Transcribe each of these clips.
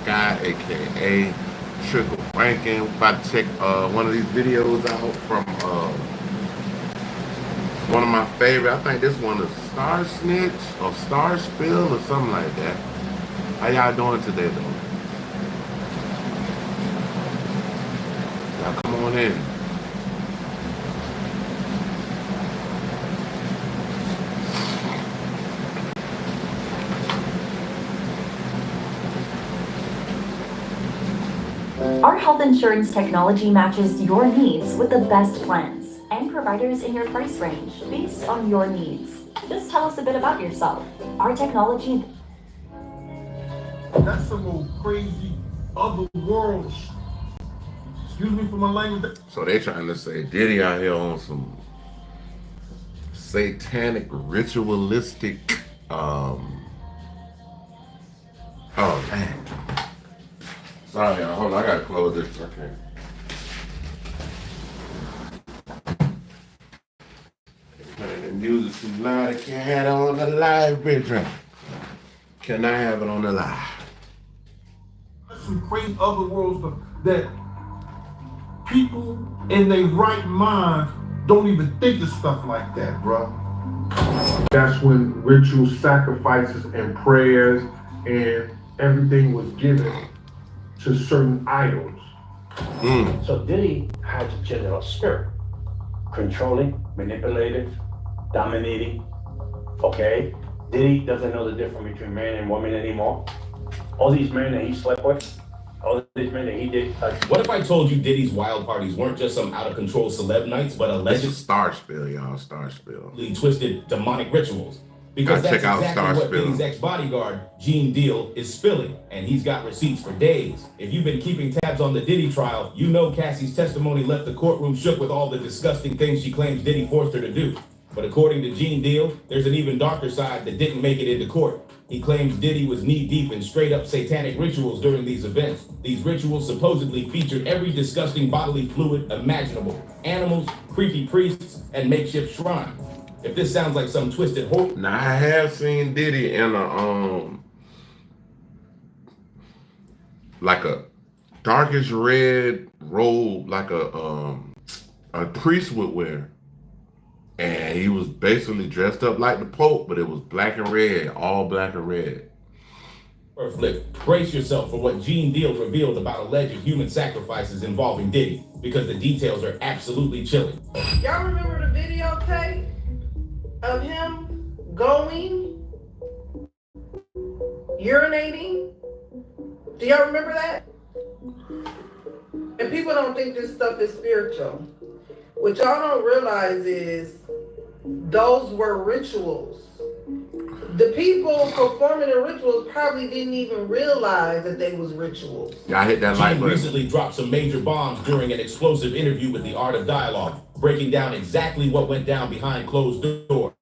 Sky, aka Trickle Ranking. About to check one of these videos out from one of my favorite. I think this one is Star Snitch or Star Spill or something like that. How y'all doing today though? Y'all come on in. Our health insurance technology matches your needs with the best plans and providers in your price range based on your needs. Just tell us a bit about yourself. Our technology. That's some old crazy other world. Excuse me for my language. So they trying to say Diddy out here on some satanic ritualistic oh man. Sorry, y'all. Hold on. I gotta close this. Okay. Playing the music too loud. I can't have it on the live, bitch. Can I have it on the live? Some crazy other worlds that people in their right mind don't even think of stuff like that, bro. That's when ritual sacrifices and prayers and everything was given to certain idols. So Diddy has a general spirit, controlling, manipulative, dominating. Okay, Diddy doesn't know the difference between man and woman anymore. All these men that he slept with, all these men that he did. What if I told you Diddy's wild parties weren't just some out of control celeb nights, but This is alleged Star Spill, y'all. Star Spill. twisted demonic rituals? Because Gotta that's check out exactly Star what Spill. Diddy's ex-bodyguard, Gene Deal, is spilling, and he's got receipts for days. If you've been keeping tabs on the Diddy trial, you know Cassie's testimony left the courtroom shook with all the disgusting things she claims Diddy forced her to do. But according to Gene Deal, there's an even darker side that didn't make it into court. He claims Diddy was knee-deep in straight-up satanic rituals during these events. These rituals supposedly featured every disgusting bodily fluid imaginable. Animals, creepy priests, and makeshift shrines. If this sounds like some twisted hope. Now I have seen Diddy in a like a darkish red robe, like a priest would wear. And he was basically dressed up like the Pope, but it was black and red, all black and red. Flip, brace yourself for what Gene Deal revealed about alleged human sacrifices involving Diddy, because the details are absolutely chilling. Y'all remember the videotape of him going, urinating? Do y'all remember that? And people don't think this stuff is spiritual. What y'all don't realize is those were rituals. The people performing the rituals probably didn't even realize that they was rituals. Y'all hit that like Gene button. recently dropped some major bombs during an explosive interview with The Art of Dialogue, breaking down exactly what went down behind closed doors.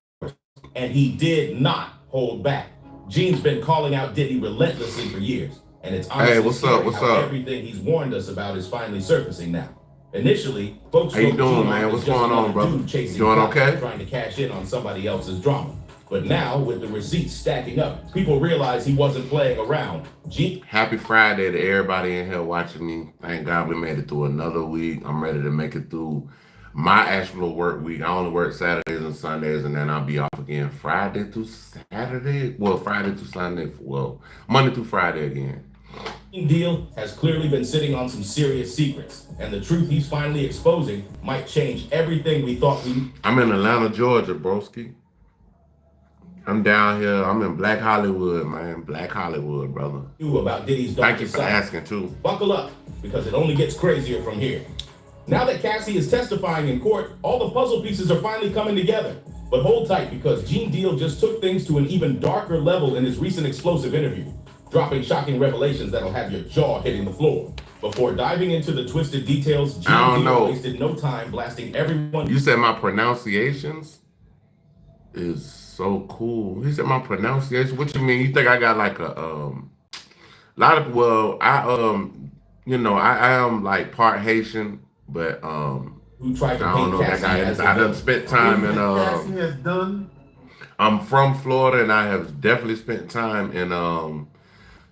And he did not hold back. Gene's been calling out Diddy relentlessly for years. And it's honestly what's up? What's how up? everything he's warned us about is finally surfacing now. Initially, folks How you wrote doing, Gene man? off What's as just going on, another brother? dude chasing Doing clout, okay? trying to cash in on somebody else's drama. But now, with the receipts stacking up, people realize he wasn't playing around. Happy Friday to everybody in here watching me. Thank God we made it through another week. I'm ready to make it through my actual work week. I only work Saturdays and Sundays, and then I'll be off again Friday through Saturday. Well, Friday through Sunday. Well, Monday through Friday again. Deal has clearly been sitting on some serious secrets, and the truth he's finally exposing might change everything we thought we. I'm in Atlanta, Georgia, broski. I'm down here. I'm in Black Hollywood, man. Black Hollywood, brother. Knew about Diddy's Thank darker you for side. asking, too. Buckle up, because it only gets crazier from here. Now that Cassie is testifying in court, all the puzzle pieces are finally coming together. But hold tight, because Gene Deal just took things to an even darker level in his recent explosive interview, dropping shocking revelations that'll have your jaw hitting the floor. Before diving into the twisted details, Gene Deal wasted no time blasting everyone. You said my pronunciations is so cool. He said my pronunciation. What you mean? You think I got like a lot of, well, I am like part Haitian, but who tried to I don't paint know that Cassie guy. as I done spent time in Cassie has done. I'm from Florida, and I have definitely spent time in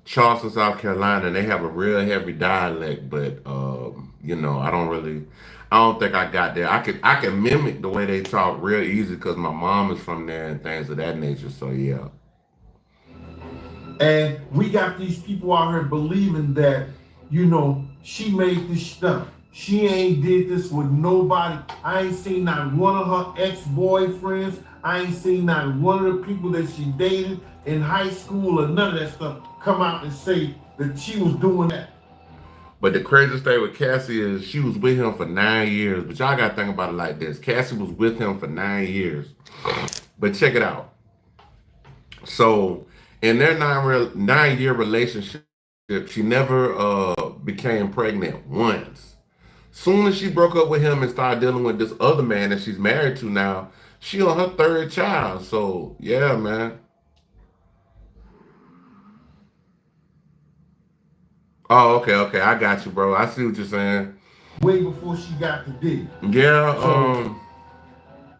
Charleston, South Carolina, and they have a real heavy dialect, but you know, I don't think I got there. I can mimic the way they talk real easy because my mom is from there and things of that nature. So yeah. And we got these people out here believing that, she made this stuff. She ain't did this with nobody. I ain't seen not one of her ex-boyfriends. I ain't seen not one of the people that she dated in high school or none of that stuff come out and say that she was doing that. But the craziest thing with Cassie is she was with him for 9 years. But y'all gotta think about it like this. Cassie was with him for 9 years. But check it out. So in their 9 year relationship, she never became pregnant once. Soon as she broke up with him and started dealing with this other man that she's married to now, she on her third child. So yeah, man. Oh, okay. I got you, bro. I see what you're saying. Way before she got to Diddy. Yeah,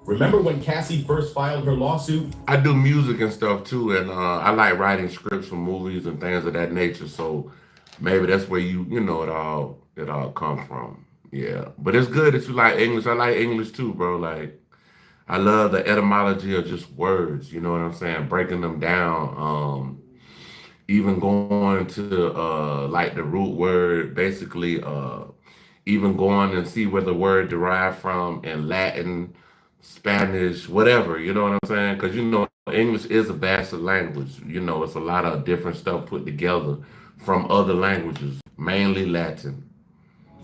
Remember when Cassie first filed her lawsuit? I do music and stuff too, and I like writing scripts for movies and things of that nature. So maybe that's where it all comes from. Yeah, but it's good that you like English. I like English too, bro. Like I love the etymology of just words. You know what I'm saying? Breaking them down. Even going to like the root word, basically even going and see where the word derived from in Latin, Spanish, whatever, you know what I'm saying? Because English is a vast language. It's a lot of different stuff put together from other languages, mainly Latin.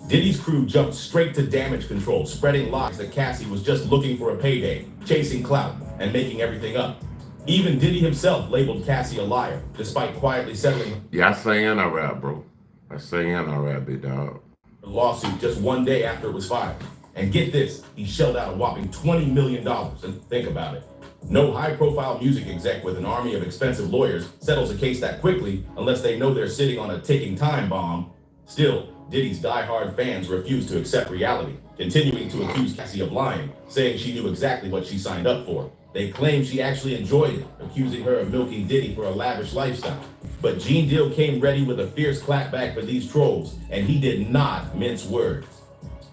Diddy's crew jumped straight to damage control, spreading lies that Cassie was just looking for a payday, chasing clout, and making everything up. Even Diddy himself labeled Cassie a liar, despite quietly settling Yeah, I sing and I rap, bro. I sing and I rap, big dog. a lawsuit just one day after it was filed. And get this, he shelled out a whopping $20 million. And think about it. No high-profile music exec with an army of expensive lawyers settles a case that quickly unless they know they're sitting on a ticking time bomb. Still, Diddy's die-hard fans refuse to accept reality, continuing to accuse Cassie of lying, saying she knew exactly what she signed up for. They claim she actually enjoyed it, accusing her of milking Diddy for a lavish lifestyle. But Gene Deal came ready with a fierce clapback for these trolls, and he did not mince words.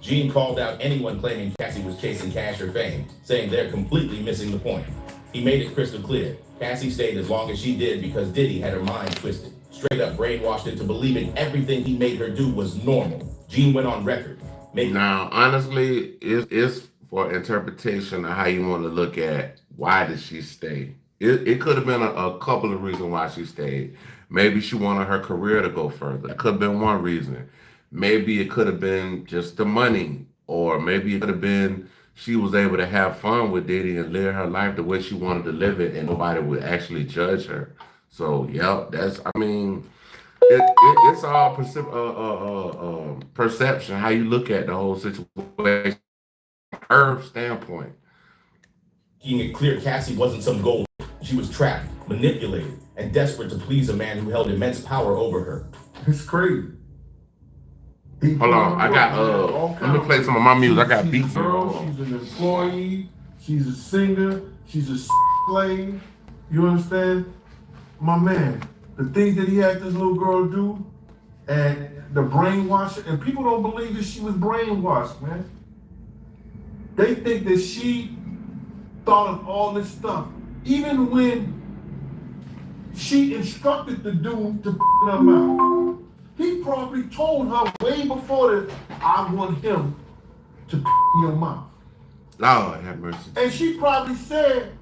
Gene called out anyone claiming Cassie was chasing cash or fame, saying they're completely missing the point. He made it crystal clear. Cassie stayed as long as she did because Diddy had her mind twisted, straight up brainwashed into believing everything he made her do was normal. Gene went on record. Now, honestly, it's for interpretation of how you want to look at why did she stay. It could have been a couple of reasons why she stayed. Maybe she wanted her career to go further. It could have been one reason. Maybe it could have been just the money, or maybe it could have been she was able to have fun with Diddy and live her life the way she wanted to live it, and nobody would actually judge her. So, yeah, it's all perception, how you look at the whole situation, her standpoint. Making it clear Cassie wasn't some gold. She was trapped, manipulated, and desperate to please a man who held immense power over her. It's crazy. Hold on, I got let me play some of my music. I got beats. She's a girl, she's an employee, she's a singer, she's a slave. You understand? My man, the things that he had this little girl do, and the brainwashing, and people don't believe that she was brainwashed, man. They think that she thought of all this stuff, even when she instructed the dude to put her mouth. He probably told her way before that, I want him to your mouth. Lord have mercy. And she probably said,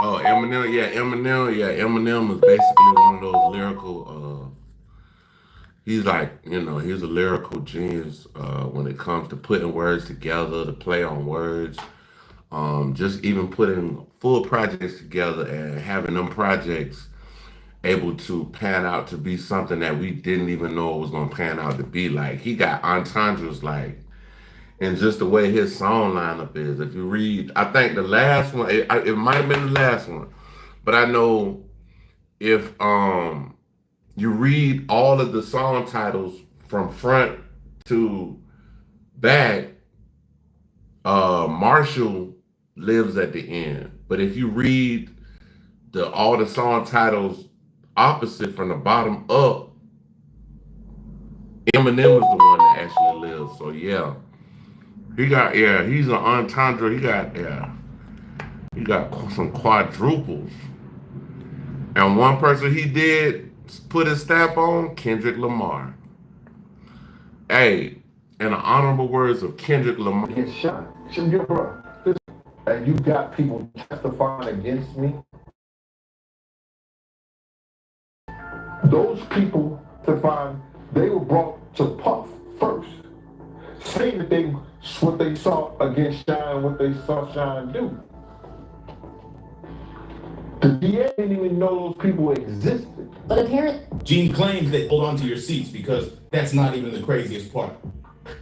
Oh, Eminem is basically one of those lyrical. He's like, he's a lyrical genius when it comes to putting words together, to play on words. Just even putting full projects together and having them projects able to pan out to be something that we didn't even know it was going to pan out to be. Like, he got entendres, like, and just the way his song lineup is. If you read, I think the last one, it might have been the last one, but I know if you read all of the song titles from front to back, Marshall lives at the end. But if you read all the song titles opposite from the bottom up, Eminem is the one that actually lives. So yeah. He's an entendre. He got some quadruples. And one person he did put his stamp on, Kendrick Lamar. Hey, in the honorable words of Kendrick Lamar. Get shot. Bro, and you got people testifying against me. Those people testifying, they were brought to Puff first, saying that what they saw against Shine, what they saw Shine do. The DA didn't even know those people existed. But apparently, Gene claims they hold on to your seats because that's not even the craziest part.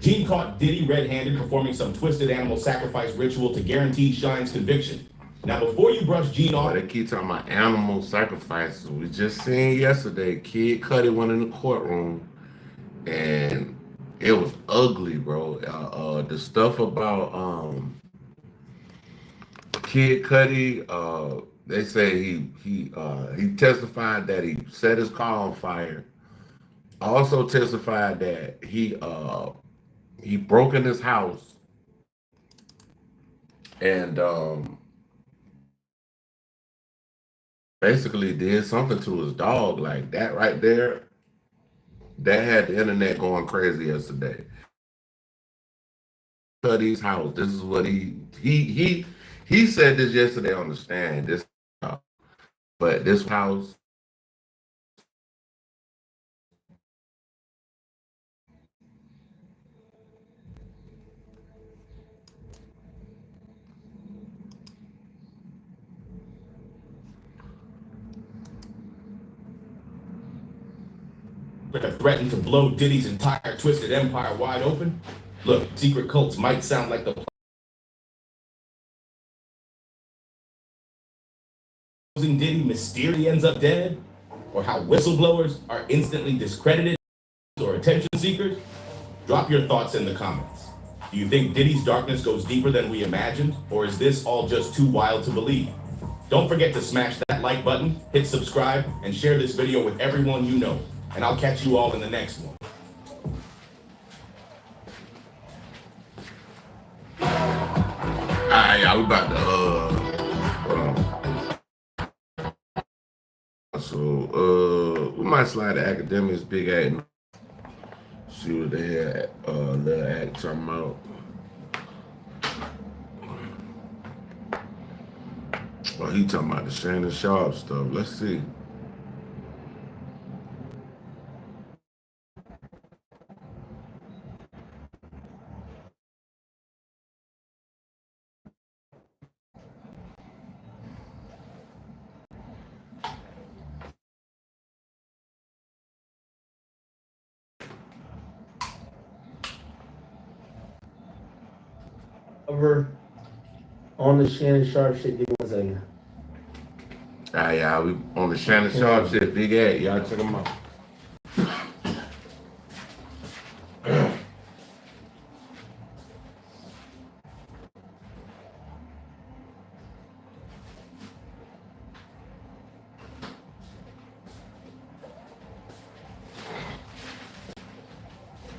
Gene caught Diddy red-handed performing some twisted animal sacrifice ritual to guarantee Shine's conviction. Now, before you brush Gene off, they keep talking about animal sacrifices. We just seen yesterday, Kid Cudi went in the courtroom, and it was ugly, bro. The stuff about Kid Cudi, they say he testified that he set his car on fire. Also testified that he broke in his house and basically did something to his dog. Like that right there, that had the internet going crazy yesterday. Cudi's house. This is what he said this yesterday on the stand. But this house. have threatened to blow Diddy's entire twisted empire wide open. Look, secret cults might sound like the Diddy mysteriously ends up dead, or how whistleblowers are instantly discredited or attention seekers. Drop your thoughts in the comments. Do you think Diddy's darkness goes deeper than we imagined, or is this all just too wild to believe? Don't forget to smash that like button, hit subscribe, and share this video with everyone you know. And I'll catch you all in the next one. Alright, y'all, we about to hold on. So we might slide the academics big act. See what they had little act talking about. Well, he talking about the Shannon Sharp stuff. Let's see. Over on the Shannon Sharp shit. Give me 1 second. Alright, y'all, we on the Shannon Sharp shit, big ad. Y'all check them out.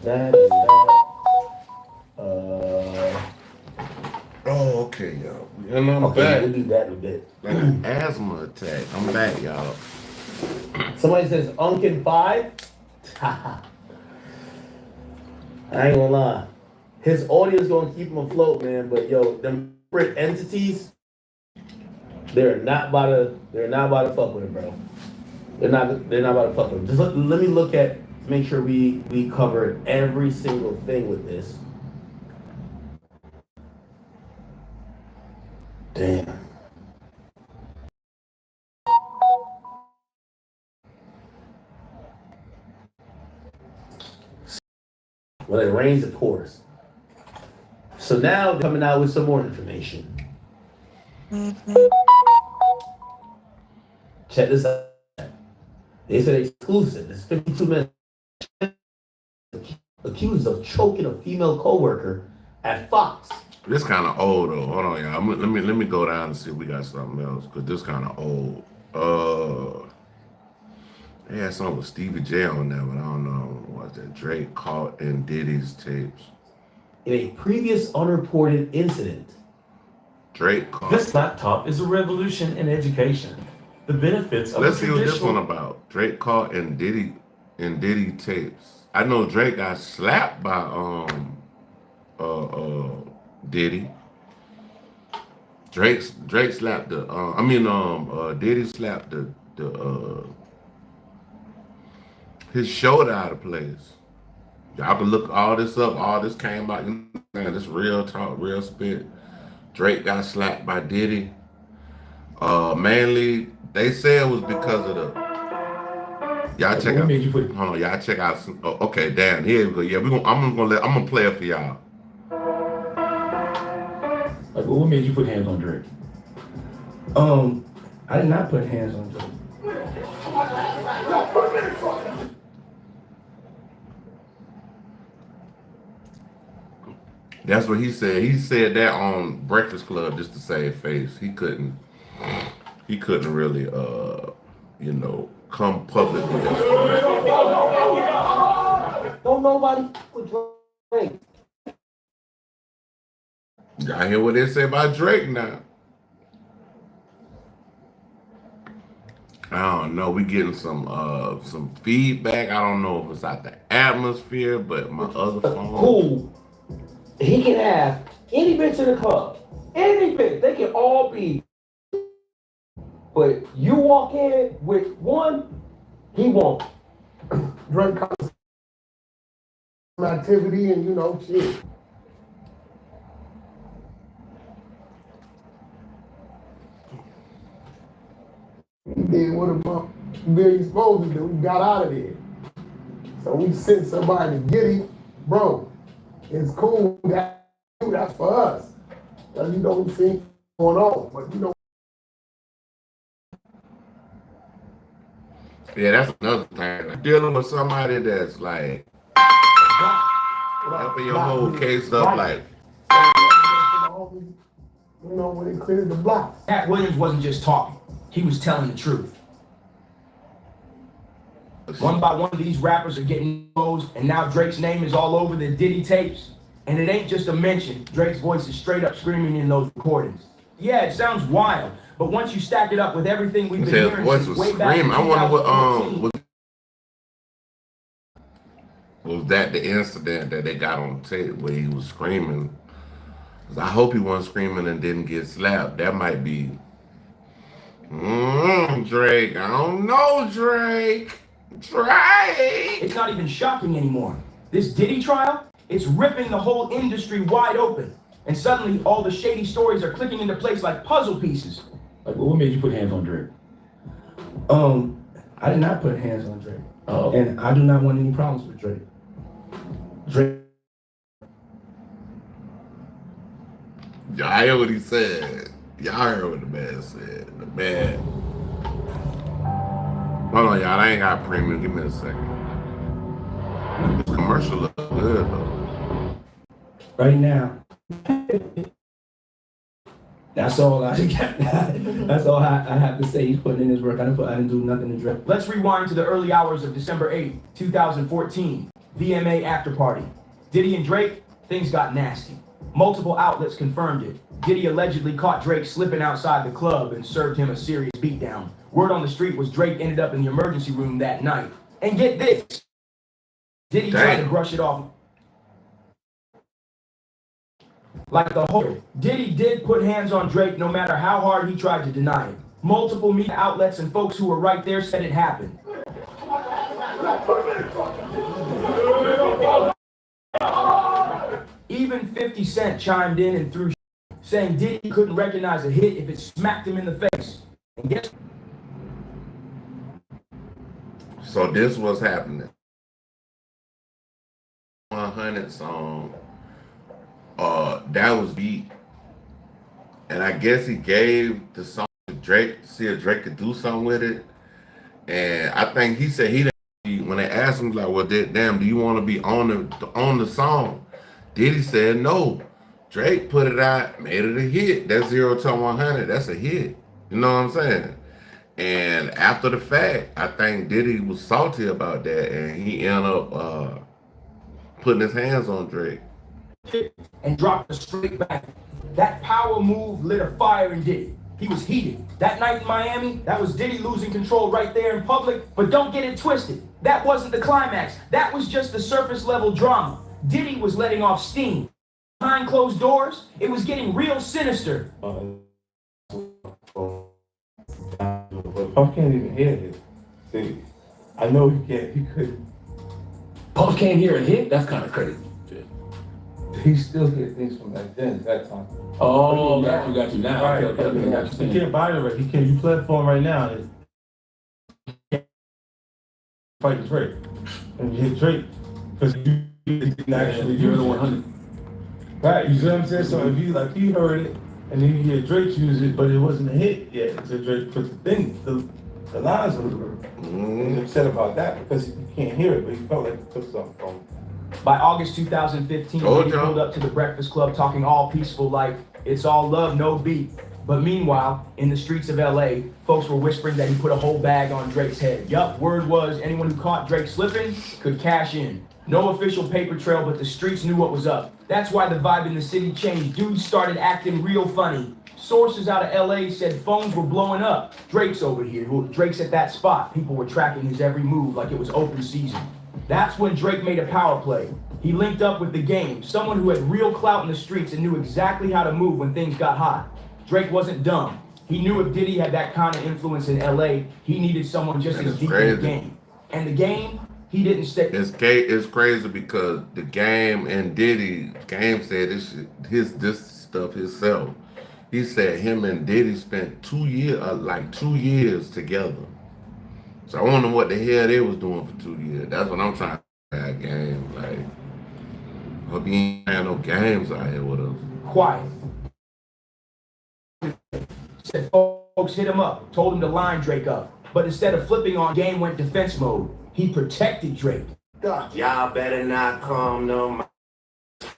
That is that. Oh, okay, y'all. And I'm Okay, back. we'll do that in a bit. Like an asthma attack. I'm back, y'all. Somebody says Unkin 5. I ain't gonna lie. His audience gonna keep him afloat, man. But yo, them corporate entities, they're not about to fuck with him, bro. They're not about to fuck with him. Just let me look at to make sure we covered every single thing with this. Damn. When it rains, it pours. So now they're coming out with some more information. Check this out. They said exclusive. It's 52 minutes. Accused of choking a female coworker at Fox This kind of old though. Hold on, y'all. Let me go down and see if we got something else because this kind of old. They had something with Stevie J on there, but I don't know. What's that? Drake caught in Diddy's tapes. In a previous unreported incident, Drake caught. This laptop is a revolution in education. The benefits of Let's a see what this traditional... one about. Drake caught in Diddy tapes. I know Drake got slapped by Diddy. Drake slapped the Diddy slapped the his shoulder out of place. Y'all can look all this up. All this came out. Man, this real talk, real spit. Drake got slapped by Diddy. Mainly, they say it was because of the. Y'all check out. Hold on, y'all check out. Okay, damn. Here we go. Yeah, I'm gonna play it for y'all. Like, what made you put hands on Drake? I did not put hands on Drake. That's what he said. He said that on Breakfast Club just to save face. He couldn't really come public with this. don't nobody with Drake. Y'all hear what they say about Drake now? I don't know. We getting some feedback. I don't know if it's out the atmosphere, but my other phone. Cool. He can have any bitch in the club. Any bitch. They can all be. But you walk in with one, he won't. Drake caught some activity and shit. He did what a Billy supposed to do. He got out of there. So we sent somebody to get him. Bro, it's cool. That's for us. Because we see going on. But Yeah, that's another thing. Dealing with somebody that's like helping your whole case up, like. When they cleared the block. Pat Williams wasn't just talking. He was telling the truth. One by one, these rappers are getting exposed, and now Drake's name is all over the Diddy tapes. And it ain't just a mention. Drake's voice is straight up screaming in those recordings. Yeah, it sounds wild, but once you stack it up with everything we've been hearing since way back in 2014, I wonder what was that the incident that they got on tape where he was screaming? 'Cause I hope he wasn't screaming and didn't get slapped. That might be Drake. I don't know, Drake. It's not even shocking anymore. This Diddy trial, it's ripping the whole industry wide open. And suddenly all the shady stories are clicking into place like puzzle pieces. Like, what made you put hands on Drake? I did not put hands on Drake. And I do not want any problems with Drake. Y'all hear what he said. Y'all heard what the man said. The man. Hold on, y'all. I ain't got premium. Give me a second. This commercial looks good, though. Right now. That's all I got. That's all I have to say. He's putting in his work. I didn't do nothing to Drake. Let's rewind to the early hours of December 8th, 2014. VMA after party. Diddy and Drake, things got nasty. Multiple outlets confirmed it. Diddy allegedly caught Drake slipping outside the club and served him a serious beatdown. Word on the street was Drake ended up in the emergency room that night. And get this, Diddy tried to brush it off like the whole. Diddy did put hands on Drake no matter how hard he tried to deny it. Multiple media outlets and folks who were right there said it happened. Even 50 Cent chimed in and threw saying Diddy couldn't recognize a hit if it smacked him in the face. And guess So this was happening. 100 song. That was beat. And I guess he gave the song to Drake to see if Drake could do something with it. And I think he said he didn't. When they asked him, like, well, damn, do you want to be on the song? Diddy said no. Drake put it out, made it a hit. That's 0 to 100. That's a hit. You know what I'm saying? And after the fact, I think Diddy was salty about that, and he ended up putting his hands on Drake. And dropped it straight back. That power move lit a fire in Diddy. He was heated. That night in Miami, that was Diddy losing control right there in public. But don't get it twisted. That wasn't the climax. That was just the surface level drama. Diddy was letting off steam. Behind closed doors, it was getting real sinister. Puff can't even hear it. See, I know he can't. He couldn't. Puff can't hear a hit? That's kind of crazy. He still hear things from back then, that time. Oh, got you now. Right. Okay, got you. He can't buy it right. He can't. You play it for him right now. Fight the Drake. And you hit Drake. Because you didn't actually You're use the it. 100. Right, you see what I'm saying? So if you, like, he heard it, and then you hear Drake use it, but it wasn't a hit yet. So Drake put the thing, the lines were He's upset about that because he can't hear it, but he felt like he took something from him. By August 2015, he pulled up to the Breakfast Club talking all peaceful like, it's all love, no beef. But meanwhile, in the streets of LA, folks were whispering that he put a whole bag on Drake's head. Yup, word was anyone who caught Drake slipping could cash in. No official paper trail, but the streets knew what was up. That's why the vibe in the city changed. Dudes started acting real funny. Sources out of LA said phones were blowing up. Drake's over here. Drake's at that spot. People were tracking his every move like it was open season. That's when Drake made a power play. He linked up with The Game, someone who had real clout in the streets and knew exactly how to move when things got hot. Drake wasn't dumb. He knew if Diddy had that kind of influence in LA, he needed someone just as deep in The Game. And The Game, he didn't stay. It's crazy because The Game and Diddy, Game said this stuff himself. He said him and Diddy spent 2 years together. So I wonder what the hell they was doing for 2 years. That's what I'm trying to have game. Like, hope you ain't had no games out here with us. Quiet. Said folks hit him up, told him to line Drake up. But instead of flipping on, Game went defense mode. He protected Drake. Y'all better not come no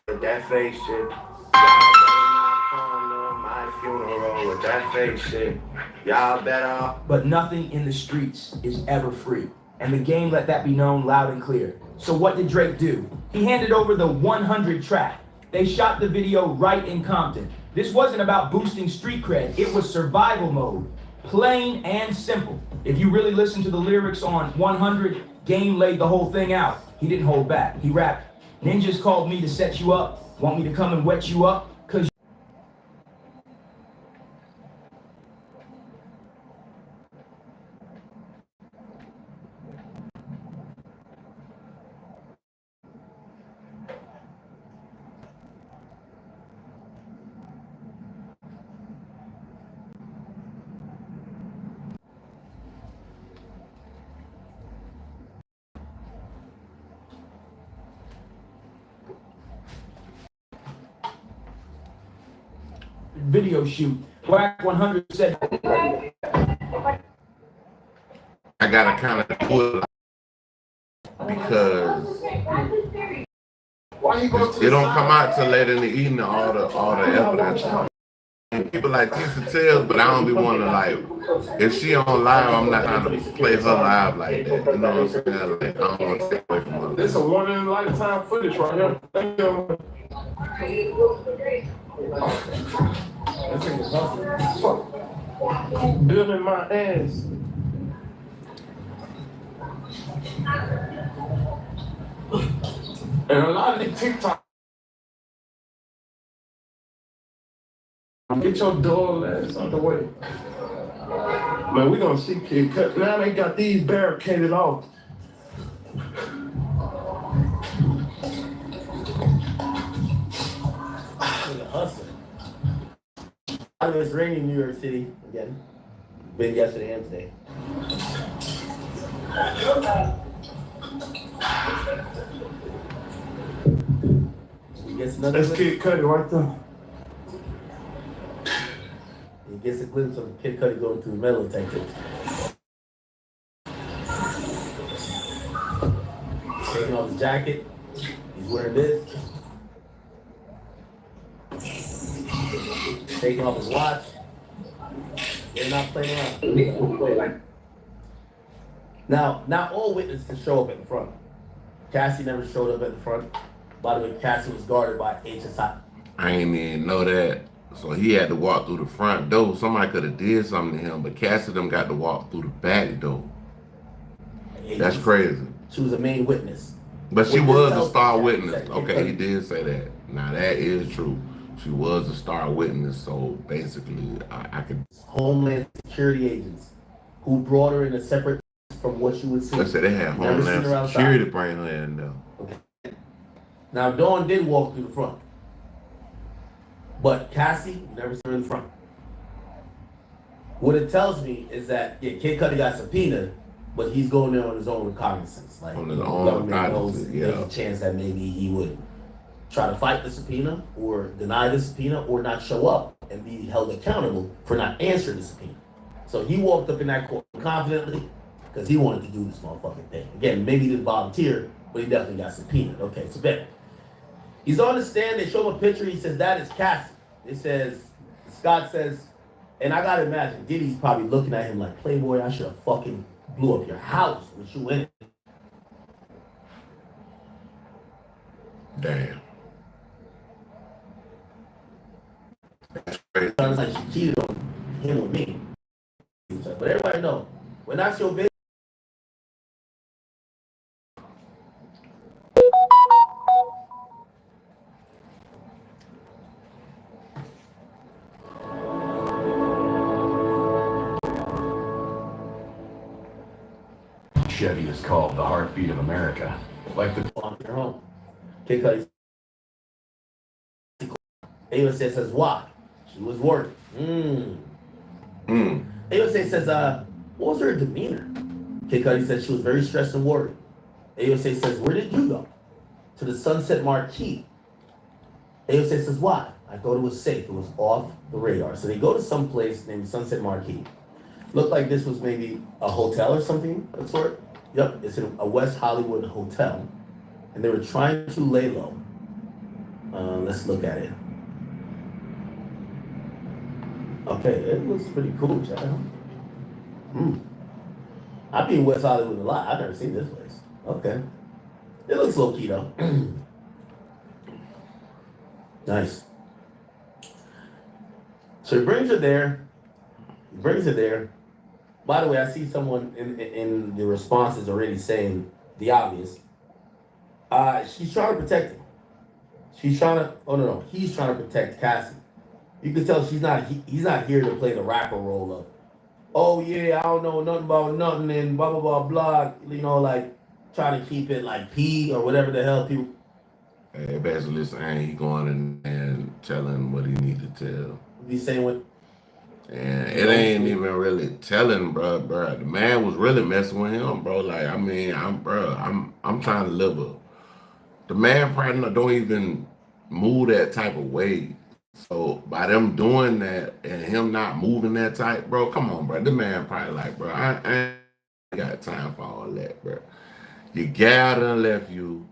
with that fake shit. Y'all better not come to my funeral with that fake shit. Y'all better. But nothing in the streets is ever free. And The Game let that be known loud and clear. So what did Drake do? He handed over the 100 track. They shot the video right in Compton. This wasn't about boosting street cred. It was survival mode. Plain and simple. If you really listen to the lyrics on 100, Game laid the whole thing out. He didn't hold back. He rapped, "Ninjas called me to set you up. Want me to come and wet you up? Cause video shoot. Whack 100 said, I gotta kind of do it because it don't come out till late in the evening. All the evidence. And people like Tisa tells, but I don't be wanting to like. If she on live, I'm not trying to play her live like that. You know what I'm saying? Like, I don't want to take away from her. This is a one in a lifetime footage right here. Thank you. That thing is awesome. Building my ass. And a lot of the TikTok. Get your door ass on the way. Man, we gonna see Kid Cut. Now they got these barricaded off. Hustling. It's raining in New York City again. Been yesterday and today. That's Kid Cudi right there. He gets a glimpse of Kid Cudi going through the metal detector. Taking off his jacket. He's wearing this. taking off his watch. They're not playing around. Now, not all witnesses can show up at the front. Cassie never showed up at the front. By the way, Cassie was guarded by HSI. I ain't even know that. So he had to walk through the front door. Somebody could have did something to him, but Cassie them got to walk through the back door. That's crazy. She was a main witness. But she was a star witness. Okay, he did say that. Now that is true. She was a star witness. So basically, I could. Homeland Security agents who brought her in a separate from what you would see. Let's say they had Homeland Security bring her in there. Okay. Now Dawn did walk through the front, but Cassie never saw her in the front. What it tells me is that Kid Cudi got subpoenaed, but he's going there on his own recognizance. Like On his the own government knows recognizance, there's a chance that maybe he would try to fight the subpoena or deny the subpoena or not show up and be held accountable for not answering the subpoena. So he walked up in that court confidently because he wanted to do this motherfucking thing. Again, maybe he didn't volunteer, but he definitely got subpoenaed. Okay, so Ben. He's on the stand, they show him a picture, he says, that is Cassie. It says, Scott says, and I gotta imagine, Diddy's probably looking at him like, Playboy, I should have fucking blew up your house with you in it. Damn. That's crazy. Sounds like she cheated on him with me. But everybody know, when that's your bitch. Chevy is called the heartbeat of America. Like the On your home. Kid Cudi. Ava says why? She was working. Ava says, what was her demeanor? Kid Cudi said she was very stressed and worried. Ava says, where did you go? To the Sunset Marquee. Ava says, why? I thought it was safe. It was off the radar. So they go to some place named Sunset Marquee. Looked like this was maybe a hotel or something of sort. Yep, it's in a West Hollywood hotel. And they were trying to lay low. Let's look at it. Okay, it looks pretty cool, child. I've been in West Hollywood a lot. I've never seen this place. Okay. It looks low key though. Nice. So he brings her there. By the way, I see someone in the responses already saying the obvious. She's trying to protect him. He's trying to protect Cassie. You can tell he's not here to play the rapper role of, oh yeah, I don't know nothing about nothing and blah, blah, blah, blah. You know, like trying to keep it like P or whatever the hell people. Hey, basically saying he going in and telling what he need to tell. He's saying what? And it ain't even really telling, bro. The man was really messing with him, bro. Like, I mean, I'm trying to live up. The man probably don't even move that type of way. So by them doing that and him not moving that type, bro, come on, bro. The man probably like, bro, I ain't got time for all that, bro. Your gal done left you.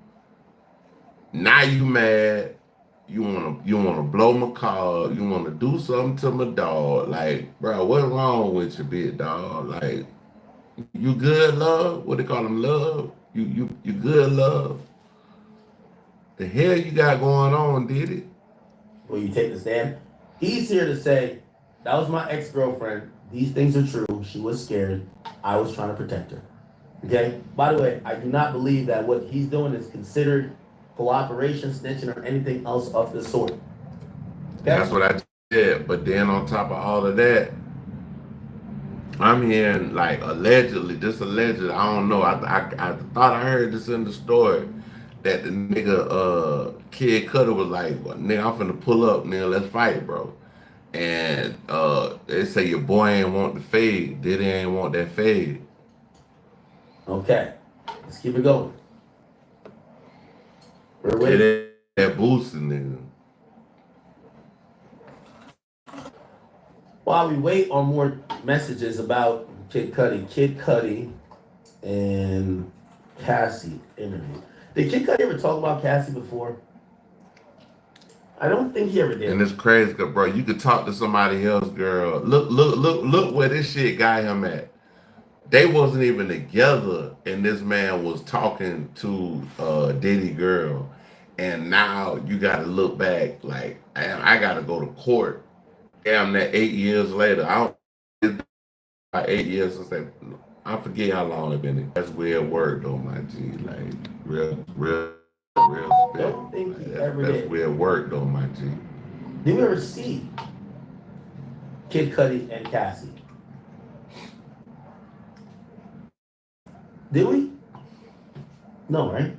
Now you mad. You wanna blow my car. You wanna do something to my dog. Like, bro, what's wrong with your big dog? Like, you good, love? What they call them, love? You good, love? The hell you got going on, Diddy? Will you take the stand? He's here to say, that was my ex-girlfriend. These things are true. She was scared. I was trying to protect her. Okay? By the way, I do not believe that what he's doing is considered cooperation, snitching, or anything else of the sort. Okay? That's what I did. But then on top of all of that, I'm hearing like allegedly, I don't know. I thought I heard this in the story that the nigga Kid Cudi was like, well, nigga, I'm finna pull up, nigga, let's fight, bro. And they say your boy ain't want the fade. Diddy ain't want that fade. Okay. Let's keep it going. We're waiting. That boosting, nigga. While we wait on more messages about Kid Cudi and Cassie interview. Did Kid Cudi ever talk about Cassie before? I don't think he ever did. And it's crazy, cause bro, you could talk to somebody else, girl. Look where this shit got him at. They wasn't even together, and this man was talking to Diddy girl, and now you gotta look back like I gotta go to court. Damn, that 8 years later, I don't 8 years since that. I forget how long it been. That's weird work though, my G. Like real I don't think he ever that's did. weird work though, my G. Did we ever see Kid Cudi and Cassie? Did we? No, right?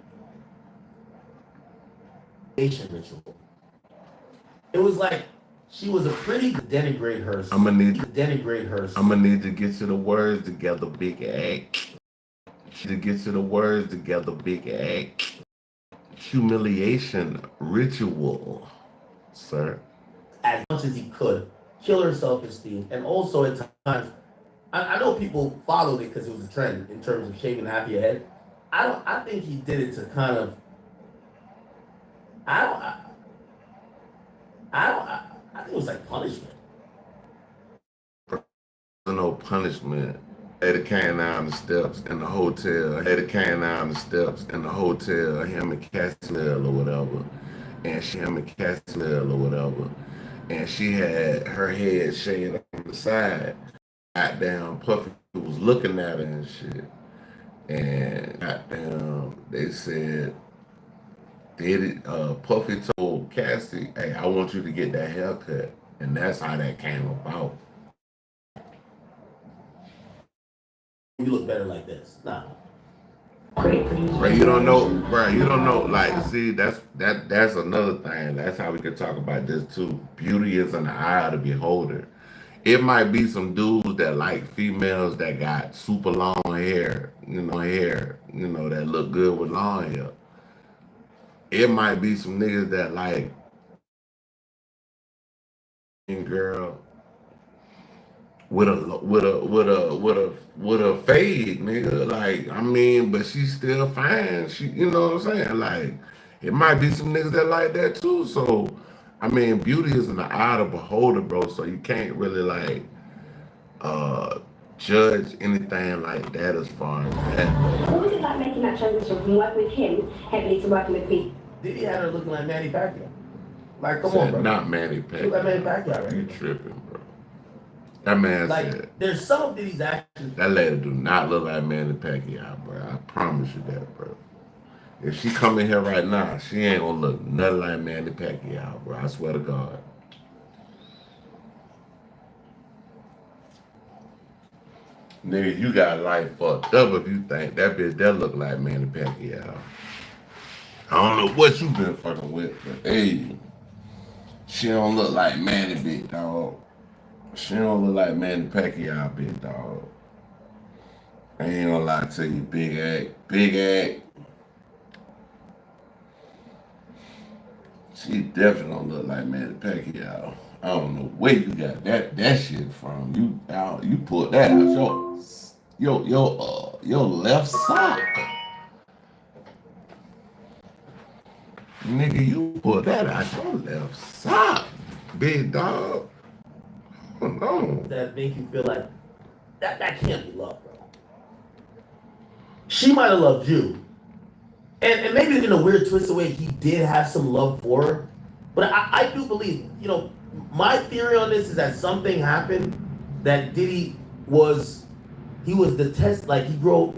Ritual. It was like she was a pretty denigrate her. I'm gonna need to get you the words together, big act. To get you the words together, big act. Humiliation ritual, sir. As much as he could, kill her self-esteem, and also at times, I know people followed it because it was a trend in terms of shaving half your head. I think he did it to kind of. I think it was like punishment. No punishment. They came down the steps in the hotel. Him and Casimel or whatever. And she had her head shaved on the side. Goddamn, Puffy was looking at her and shit. And goddamn, they said, Puffy told Cassie, hey, I want you to get that haircut. And that's how that came about. You look better like this. Nah. Bro, you don't know, like, see, that's another thing. That's how we could talk about this too. Beauty is in the eye of the beholder. It might be some dudes that like females that got super long hair, that look good with long hair. It might be some niggas that like girl with a fade, nigga. Like, I mean, but she's still fine. She, you know what I'm saying? Like, it might be some niggas that like that too. So, I mean, beauty is in the eye of the beholder, bro. So you can't really like judge anything like that as far as that. What was it like making that transition from working with him heavily to working with me? Diddy had her looking like Manny Pacquiao. Like, come on, bro. Not Manny Pacquiao. She look like Manny Pacquiao, right? You tripping, bro. That man like, said. There's some of Diddy's actions. That lady do not look like Manny Pacquiao, bro. I promise you that, bro. If she come in here right now, she ain't gonna look nothing like Manny Pacquiao, bro. I swear to God. Nigga, you got life fucked up if you think that bitch that look like Manny Pacquiao. I don't know what you been fucking with, but hey, she don't look like Manny, big dog. She don't look like Manny Pacquiao, big dog. I ain't gonna lie to you, big act. She definitely don't look like Manny Pacquiao. I don't know where you got that shit from. You pulled that out your left sock. Nigga, you pulled that out your left sock, big dog. Hold on. That make you feel like that can't be love, bro. She might have loved you. And maybe in a weird twisted way, he did have some love for her. But I do believe, my theory on this is that something happened that Diddy was the test, like he grew